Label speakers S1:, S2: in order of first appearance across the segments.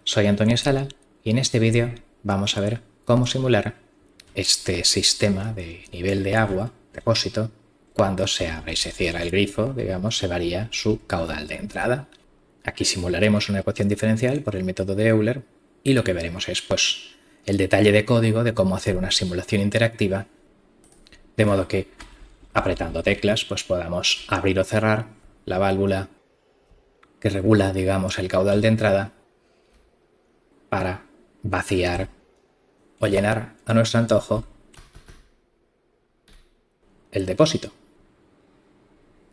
S1: soy Antonio Sala y en este vídeo vamos a ver cómo simular este sistema de nivel de agua, depósito, cuando se abre y se cierra el grifo, digamos, se varía su caudal de entrada. Aquí simularemos una ecuación diferencial por el método de Euler y lo que veremos es pues, el detalle de código de cómo hacer una simulación interactiva, de modo que apretando teclas pues podamos abrir o cerrar la válvula que regula, digamos, el caudal de entrada para vaciar o llenar a nuestro antojo el depósito.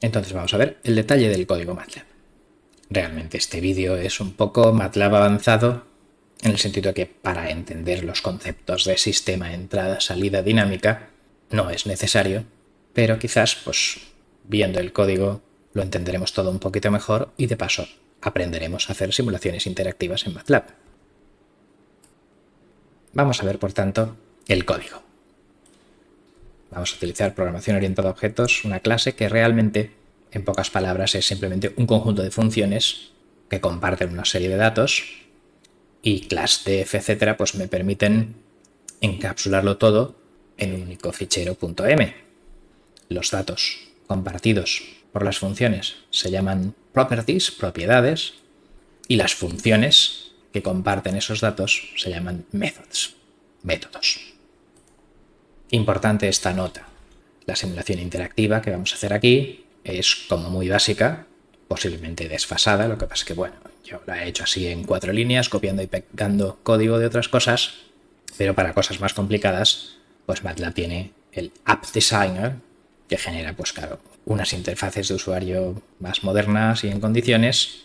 S1: Entonces vamos a ver el detalle del código MATLAB. Realmente este vídeo es un poco MATLAB avanzado en el sentido de que para entender los conceptos de sistema entrada-salida dinámica no es necesario, pero quizás pues viendo el código lo entenderemos todo un poquito mejor y de paso aprenderemos a hacer simulaciones interactivas en MATLAB. Vamos a ver, por tanto, el código. Vamos a utilizar programación orientada a objetos, una clase que realmente, en pocas palabras, es simplemente un conjunto de funciones que comparten una serie de datos y class, def, etcétera, pues me permiten encapsularlo todo en un único fichero .m. Los datos compartidos por las funciones se llaman properties, propiedades, y las funciones que comparten esos datos se llaman methods, métodos. Importante esta nota. La simulación interactiva que vamos a hacer aquí es como muy básica, posiblemente desfasada, lo que pasa es que bueno, yo la he hecho así en 4 líneas, copiando y pegando código de otras cosas, pero para cosas más complicadas, pues MATLAB tiene el App Designer, que genera, pues claro, unas interfaces de usuario más modernas y en condiciones,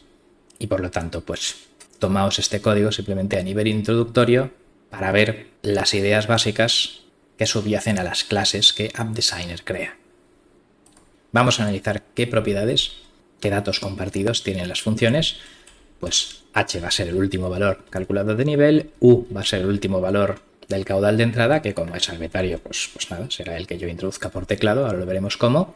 S1: y por lo tanto, pues tomaos este código simplemente a nivel introductorio para ver las ideas básicas que subyacen a las clases que App Designer crea. Vamos a analizar qué propiedades, qué datos compartidos tienen las funciones. Pues h va a ser el último valor calculado de nivel, u va a ser el último valor del caudal de entrada, que como es arbitrario, pues nada, será el que yo introduzca por teclado, ahora lo veremos cómo.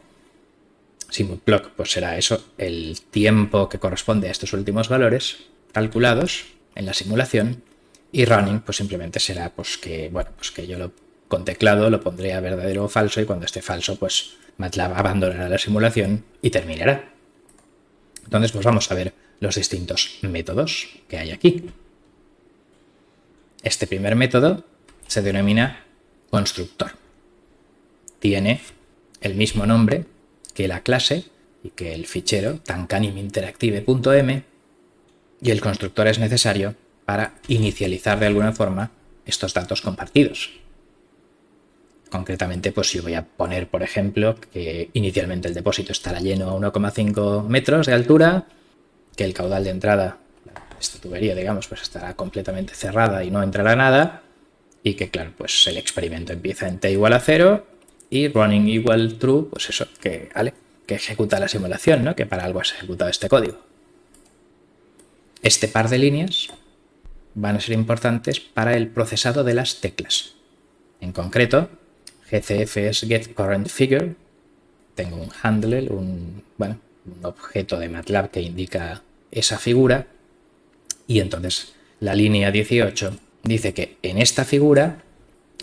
S1: Simulclock, pues será eso, el tiempo que corresponde a estos últimos valores calculados en la simulación, y running pues simplemente será pues que yo con teclado lo pondré a verdadero o falso, y cuando esté falso pues MATLAB abandonará la simulación y terminará. Entonces pues vamos a ver los distintos métodos que hay aquí. Este primer método se denomina constructor. Tiene el mismo nombre que la clase y que el fichero tancanimInteractive.m, y el constructor es necesario para inicializar de alguna forma estos datos compartidos. Concretamente, pues yo voy a poner, por ejemplo, que inicialmente el depósito estará lleno a 1,5 metros de altura, que el caudal de entrada, esta tubería, digamos, pues estará completamente cerrada y no entrará nada, y que, claro, pues el experimento empieza en t igual a 0 y running igual true, pues eso, que ejecuta la simulación, ¿no? Que para algo has ejecutado este código. Este par de líneas van a ser importantes para el procesado de las teclas. En concreto, GCF es getCurrentFigure. Tengo un handler, un objeto de MATLAB que indica esa figura, y entonces la línea 18 dice que en esta figura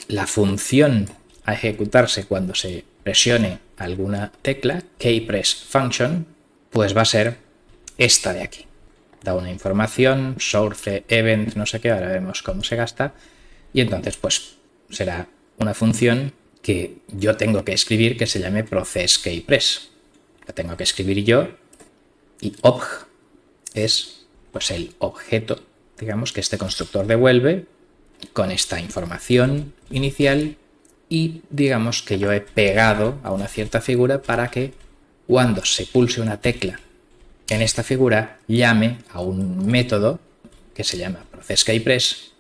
S1: la función a ejecutarse cuando se presione alguna tecla, keyPressFunction, pues va a ser esta de aquí. Da una información, source, event, no sé qué, ahora vemos cómo se gasta, y entonces pues será una función que yo tengo que escribir que se llame processKeyPress. La tengo que escribir yo, y obj es pues el objeto, digamos, que este constructor devuelve con esta información inicial, y digamos que yo he pegado a una cierta figura para que cuando se pulse una tecla en esta figura llame a un método que se llama processKeyPress,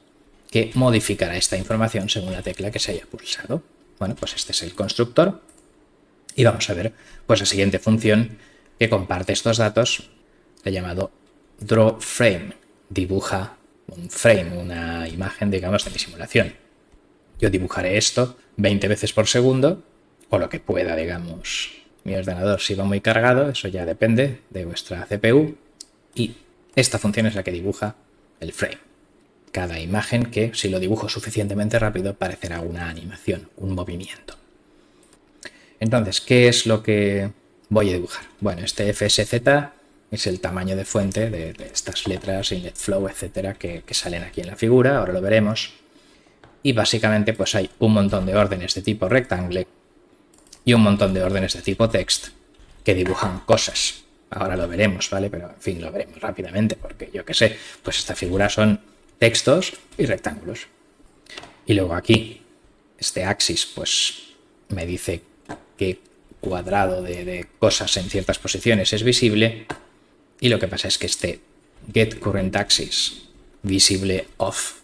S1: que modificará esta información según la tecla que se haya pulsado. Bueno, pues este es el constructor, y vamos a ver pues la siguiente función que comparte estos datos, la he llamado drawFrame, dibuja un frame, una imagen, digamos, de mi simulación. Yo dibujaré esto 20 veces por segundo, o lo que pueda, digamos, mi ordenador. Si va muy cargado, eso ya depende de vuestra CPU, y esta función es la que dibuja el frame. cada imagen que, si lo dibujo suficientemente rápido, parecerá una animación, un movimiento. Entonces, ¿qué es lo que voy a dibujar? Bueno, este FSZ es el tamaño de fuente de estas letras, inlet flow, etcétera, que salen aquí en la figura, ahora lo veremos. Y básicamente pues hay un montón de órdenes de tipo rectangle y un montón de órdenes de tipo text que dibujan cosas. Ahora lo veremos, ¿vale? Pero en fin, lo veremos rápidamente porque yo qué sé, pues esta figura son textos y rectángulos. Y luego aquí, este axis, pues me dice qué cuadrado de cosas en ciertas posiciones es visible. Y lo que pasa es que este getCurrentAxis visible off,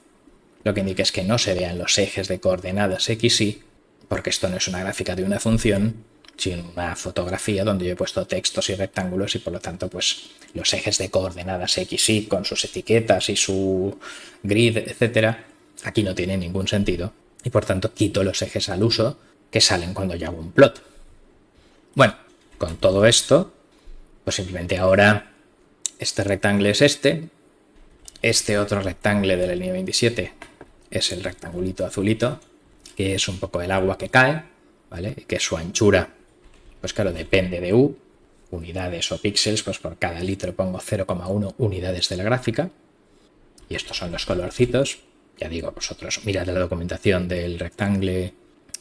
S1: lo que indica es que no se vean los ejes de coordenadas X, Y, porque esto no es una gráfica de una función, sino una fotografía donde yo he puesto textos y rectángulos y por lo tanto pues los ejes de coordenadas X, Y con sus etiquetas y su grid, etcétera, aquí no tiene ningún sentido y por tanto quito los ejes al uso que salen cuando yo hago un plot. Bueno, con todo esto, pues simplemente ahora este rectángulo es este otro rectángulo de la línea 27 es el rectangulito azulito, que es un poco el agua que cae, ¿vale? Y que su anchura, pues claro, depende de U, unidades o píxeles, pues por cada litro pongo 0,1 unidades de la gráfica. Y estos son los colorcitos. Ya digo, vosotros mirad la documentación del rectángulo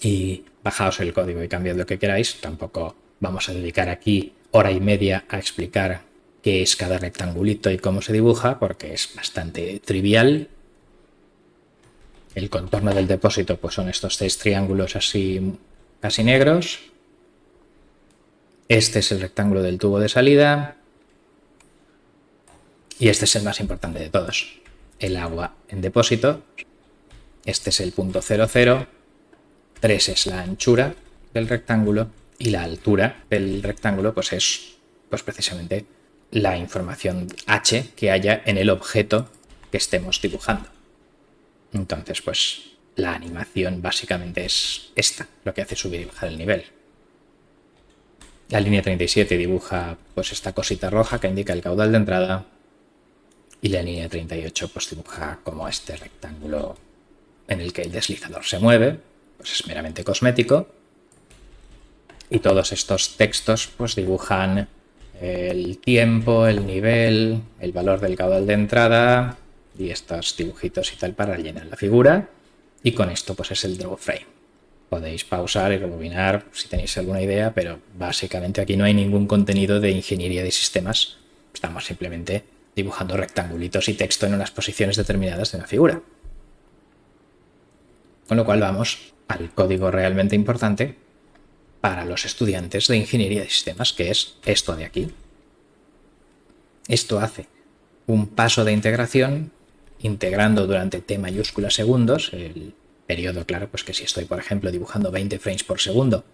S1: y bajaos el código y cambiad lo que queráis. Tampoco vamos a dedicar aquí hora y media a explicar qué es cada rectangulito y cómo se dibuja, porque es bastante trivial. El contorno del depósito pues son estos 6 triángulos así casi negros. Este es el rectángulo del tubo de salida. Y este es el más importante de todos, el agua en depósito. Este es el punto 00. 3 es la anchura del rectángulo y la altura del rectángulo pues es pues precisamente la información H que haya en el objeto que estemos dibujando. Entonces, pues la animación básicamente es esta, lo que hace subir y bajar el nivel. La línea 37 dibuja pues esta cosita roja que indica el caudal de entrada y la línea 38 pues dibuja como este rectángulo en el que el deslizador se mueve, pues es meramente cosmético. Y todos estos textos pues dibujan el tiempo, el nivel, el valor del caudal de entrada y estos dibujitos y tal para rellenar la figura. Y con esto pues es el draw frame. Podéis pausar y rebobinar si tenéis alguna idea, pero básicamente aquí no hay ningún contenido de ingeniería de sistemas. Estamos simplemente dibujando rectangulitos y texto en unas posiciones determinadas de una figura. Con lo cual vamos al código realmente importante para los estudiantes de ingeniería de sistemas, que es esto de aquí. Esto hace un paso de integración integrando durante T mayúscula segundos, el periodo, claro, pues que si estoy, por ejemplo, dibujando 20 frames por segundo,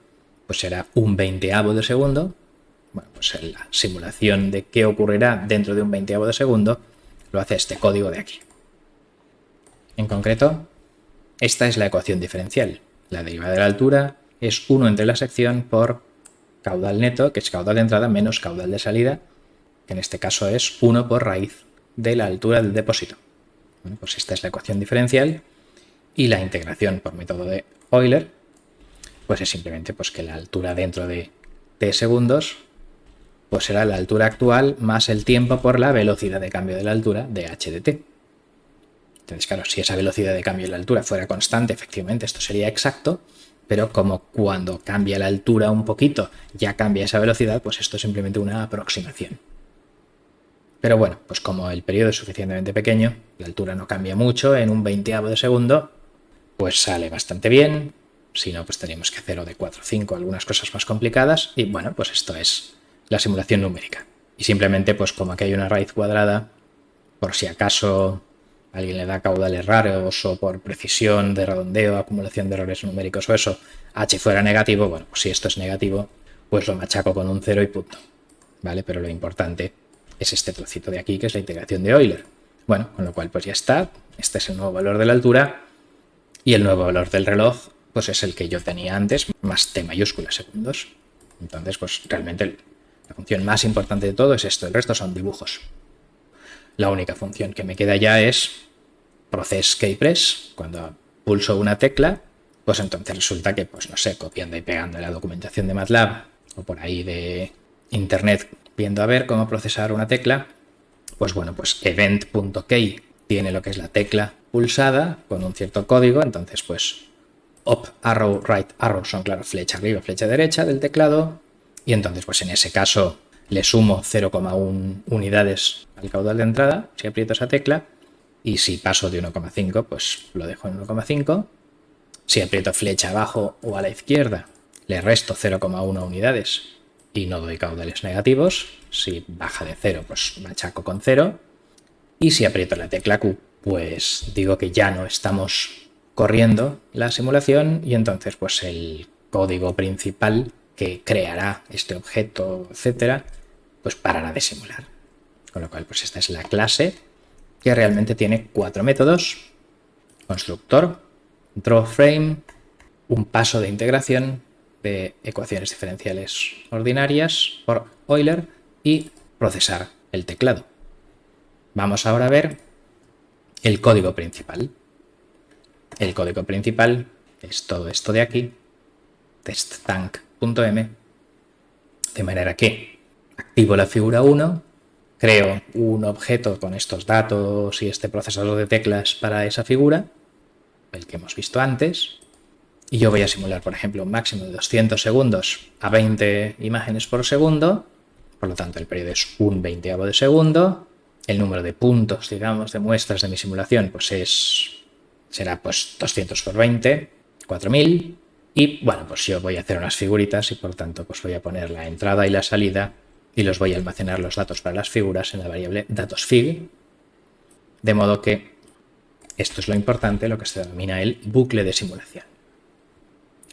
S1: pues será un 20avo de segundo. Bueno, pues la simulación de qué ocurrirá dentro de un 20avo de segundo lo hace este código de aquí. En concreto, esta es la ecuación diferencial. La derivada de la altura es 1 entre la sección por caudal neto, que es caudal de entrada, menos caudal de salida, que en este caso es 1 por raíz de la altura del depósito. Bueno, pues esta es la ecuación diferencial y la integración por método de Euler pues es simplemente pues que la altura dentro de t segundos pues será la altura actual más el tiempo por la velocidad de cambio de la altura de h de t. Entonces, claro, si esa velocidad de cambio de la altura fuera constante, efectivamente esto sería exacto, pero como cuando cambia la altura un poquito ya cambia esa velocidad, pues esto es simplemente una aproximación. Pero bueno, pues como el periodo es suficientemente pequeño, la altura no cambia mucho, en un 20avo de segundo, pues sale bastante bien. Si no, pues tenemos que hacer o de 4 o 5, algunas cosas más complicadas. Y bueno, pues esto es la simulación numérica. Y simplemente, pues como aquí hay una raíz cuadrada, por si acaso alguien le da caudales raros o por precisión de redondeo, acumulación de errores numéricos o eso, h fuera negativo, bueno, pues si esto es negativo, pues lo machaco con un 0 y punto. ¿Vale? Pero lo importante es este trocito de aquí, que es la integración de Euler. Bueno, con lo cual pues ya está. Este es el nuevo valor de la altura y el nuevo valor del reloj pues es el que yo tenía antes, más t mayúscula segundos. Entonces, pues realmente la función más importante de todo es esto. El resto son dibujos. La única función que me queda ya es process keypress, cuando pulso una tecla, pues entonces resulta que, pues no sé, copiando y pegando la documentación de MATLAB o por ahí de internet viendo a ver cómo procesar una tecla, pues bueno, pues event.key tiene lo que es la tecla pulsada con un cierto código, entonces pues up arrow, right arrow son, claro, flecha arriba, flecha derecha del teclado, y entonces pues en ese caso le sumo 0,1 unidades al caudal de entrada si aprieto esa tecla, y si paso de 1,5 pues lo dejo en 1,5. Si aprieto flecha abajo o a la izquierda le resto 0,1 unidades y no doy caudales negativos. Si baja de 0 pues machaco con 0, y si aprieto la tecla Q pues digo que ya no estamos corriendo la simulación, y entonces pues el código principal que creará este objeto, etcétera, pues parará de simular. Con lo cual pues esta es la clase que realmente tiene 4 métodos: constructor, drawFrame, un paso de integración de ecuaciones diferenciales ordinarias por Euler y procesar el teclado. Vamos ahora a ver el código principal. El código principal es todo esto de aquí, testtank.m, de manera que activo la figura 1, creo un objeto con estos datos y este procesador de teclas para esa figura, el que hemos visto antes, y yo voy a simular, por ejemplo, un máximo de 200 segundos a 20 imágenes por segundo, por lo tanto el periodo es un 20avo de segundo, el número de puntos, digamos, de muestras de mi simulación pues será pues 200 por 20, 4000, y bueno, pues yo voy a hacer unas figuritas y por tanto pues voy a poner la entrada y la salida y los voy a almacenar los datos para las figuras en la variable datosfig, de modo que esto es lo importante, lo que se denomina el bucle de simulación.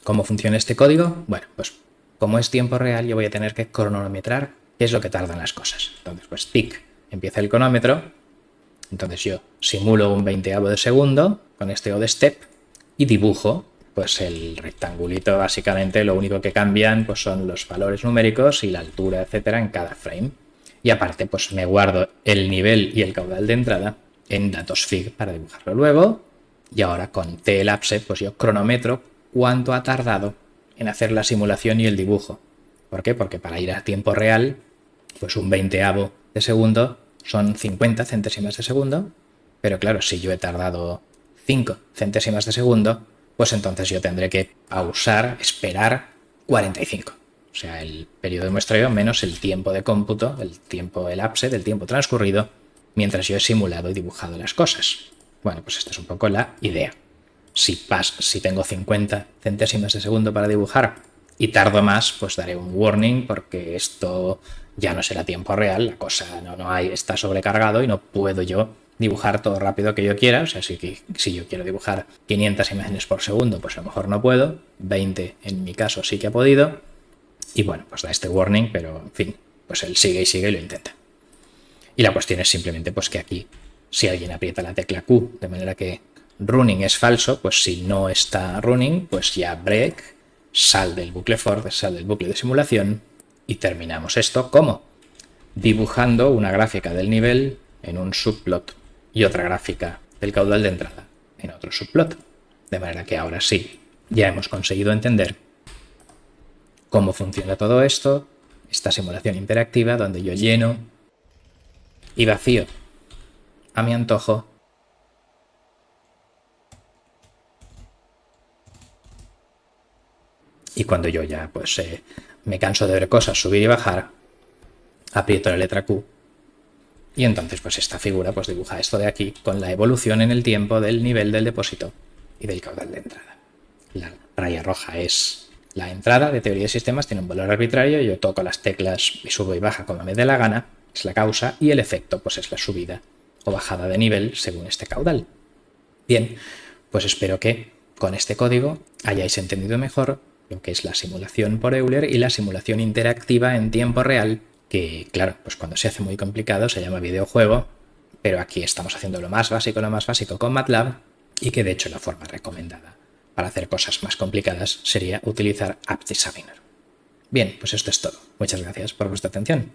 S1: ¿Cómo funciona este código? Bueno, pues como es tiempo real, yo voy a tener que cronometrar qué es lo que tardan las cosas. Entonces, pues tic, empieza el cronómetro. Entonces yo simulo un 20avo de segundo con este odd step y dibujo pues el rectangulito. Básicamente lo único que cambian pues son los valores numéricos y la altura, etcétera, en cada frame. Y aparte pues me guardo el nivel y el caudal de entrada en datosfig para dibujarlo luego. Y ahora con tlapse pues yo cronometro cuánto ha tardado en hacer la simulación y el dibujo. ¿Por qué? Porque para ir a tiempo real pues un 20avo de segundo son 50 centésimas de segundo, pero claro, si yo he tardado 5 centésimas de segundo, pues entonces yo tendré que pausar, esperar 45. O sea, el periodo de muestreo menos el tiempo de cómputo, el elapse del tiempo transcurrido, mientras yo he simulado y dibujado las cosas. Bueno, pues esta es un poco la idea. Si tengo 50 centésimas de segundo para dibujar y tardo más, pues daré un warning porque esto ya no será tiempo real, la cosa está sobrecargado y no puedo yo dibujar todo rápido que yo quiera. O sea, si yo quiero dibujar 500 imágenes por segundo, pues a lo mejor no puedo, 20 en mi caso sí que ha podido, y bueno, pues da este warning, pero en fin, pues él sigue y lo intenta. Y la cuestión es simplemente pues que aquí, si alguien aprieta la tecla Q, de manera que running es falso, pues si no está running, pues ya break, sal del bucle for, sal del bucle de simulación, y terminamos esto como dibujando una gráfica del nivel en un subplot y otra gráfica del caudal de entrada en otro subplot. De manera que ahora sí, ya hemos conseguido entender cómo funciona todo esto, esta simulación interactiva donde yo lleno y vacío a mi antojo y cuando yo ya pues me canso de ver cosas subir y bajar, aprieto la letra Q y entonces pues esta figura pues dibuja esto de aquí con la evolución en el tiempo del nivel del depósito y del caudal de entrada. La raya roja es la entrada de teoría de sistemas, tiene un valor arbitrario, yo toco las teclas y subo y baja como me dé la gana, es la causa, y el efecto pues es la subida o bajada de nivel según este caudal. Bien, pues espero que con este código hayáis entendido mejor lo que es la simulación por Euler y la simulación interactiva en tiempo real, que claro, pues cuando se hace muy complicado se llama videojuego, pero aquí estamos haciendo lo más básico con MATLAB, y que de hecho la forma recomendada para hacer cosas más complicadas sería utilizar AppDesigner. Bien, pues esto es todo. Muchas gracias por vuestra atención.